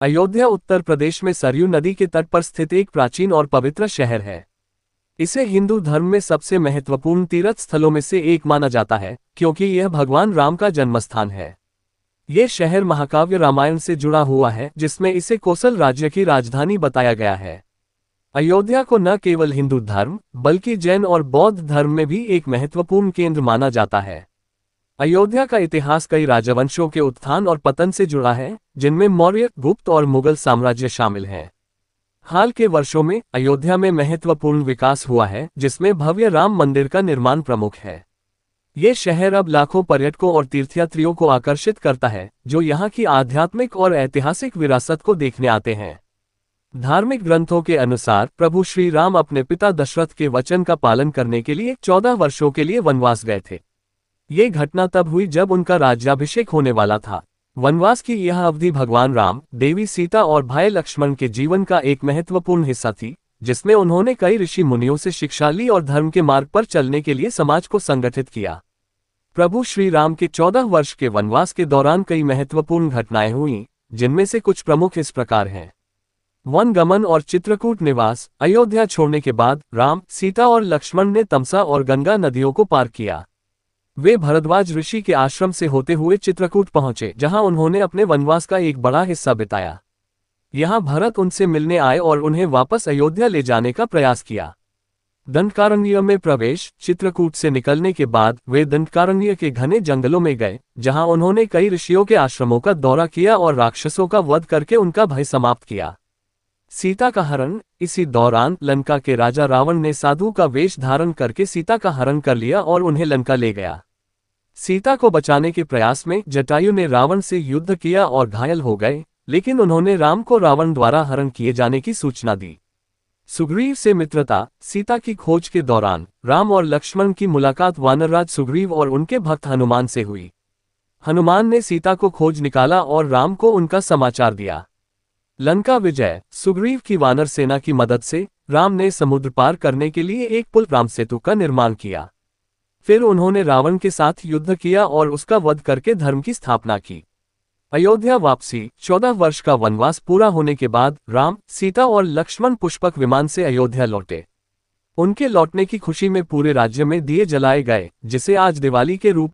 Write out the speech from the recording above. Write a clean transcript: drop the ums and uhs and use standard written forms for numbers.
अयोध्या उत्तर प्रदेश में सरयू नदी के तट पर स्थित एक प्राचीन और पवित्र शहर है। इसे हिंदू धर्म में सबसे महत्वपूर्ण तीर्थ स्थलों में से एक माना जाता है, क्योंकि यह भगवान राम का जन्मस्थान है। ये शहर महाकाव्य रामायण से जुड़ा हुआ है, जिसमें इसे कोसल राज्य की राजधानी बताया गया है। अयोध्या को न केवल हिंदू धर्म बल्कि जैन और बौद्ध धर्म में भी एक महत्वपूर्ण केंद्र माना जाता है। अयोध्या का इतिहास कई राजवंशों के उत्थान और पतन से जुड़ा है, जिनमें मौर्य, गुप्त और मुगल साम्राज्य शामिल हैं। हाल के वर्षों में अयोध्या में महत्वपूर्ण विकास हुआ है, जिसमें भव्य राम मंदिर का निर्माण प्रमुख है। ये शहर अब लाखों पर्यटकों और तीर्थयात्रियों को आकर्षित करता है, जो यहाँ की आध्यात्मिक और ऐतिहासिक विरासत को देखने आते हैं। धार्मिक ग्रंथों के अनुसार प्रभु श्री राम अपने पिता दशरथ के वचन का पालन करने के लिए 14 वर्षों के लिए वनवास गए थे। ये घटना तब हुई जब उनका राज्याभिषेक होने वाला था। वनवास की यह अवधि भगवान राम, देवी सीता और भाई लक्ष्मण के जीवन का एक महत्वपूर्ण हिस्सा थी, जिसमें उन्होंने कई ऋषि मुनियों से शिक्षा ली और धर्म के मार्ग पर चलने के लिए समाज को संगठित किया। प्रभु श्री राम के 14 वर्ष के वनवास के दौरान कई महत्वपूर्ण घटनाएं हुईं, जिनमें से कुछ प्रमुख इस प्रकार हैं। वनगमन और चित्रकूट निवास। अयोध्या छोड़ने के बाद राम, सीता और लक्ष्मण ने तमसा और गंगा नदियों को पार किया। वे भरद्वाज ऋषि के आश्रम से होते हुए चित्रकूट पहुंचे, जहां उन्होंने अपने वनवास का एक बड़ा हिस्सा बिताया। यहां भरत उनसे मिलने आए और उन्हें वापस अयोध्या ले जाने का प्रयास किया। दंडकारण्य में प्रवेश। चित्रकूट से निकलने के बाद वे दंडकारण्य के घने जंगलों में गए, जहां उन्होंने कई ऋषियों के आश्रमों का दौरा किया और राक्षसों का वध करके उनका भय समाप्त किया। सीता का हरण। इसी दौरान लंका के राजा रावण ने साधु का वेश धारण करके सीता का हरण कर लिया और उन्हें लंका ले गया। सीता को बचाने के प्रयास में जटायु ने रावण से युद्ध किया और घायल हो गए, लेकिन उन्होंने राम को रावण द्वारा हरण किए जाने की सूचना दी। सुग्रीव से मित्रता। सीता की खोज के दौरान राम और लक्ष्मण की मुलाकात वानरराज सुग्रीव और उनके भक्त हनुमान से हुई। हनुमान ने सीता को खोज निकाला और राम को उनका समाचार दिया। लंका विजय। सुग्रीव की वानर सेना की मदद से राम ने समुद्र पार करने के लिए एक पुल राम सेतु का निर्माण किया। फिर उन्होंने रावण के साथ युद्ध किया और उसका वध करके धर्म की स्थापना की। अयोध्या वापसी। 14 वर्ष का वनवास पूरा होने के बाद राम, सीता और लक्ष्मण पुष्पक विमान से अयोध्या लौटे। उनके लौटने की खुशी में पूरे राज्य में दिए जलाए गए, जिसे आज दिवाली के रूप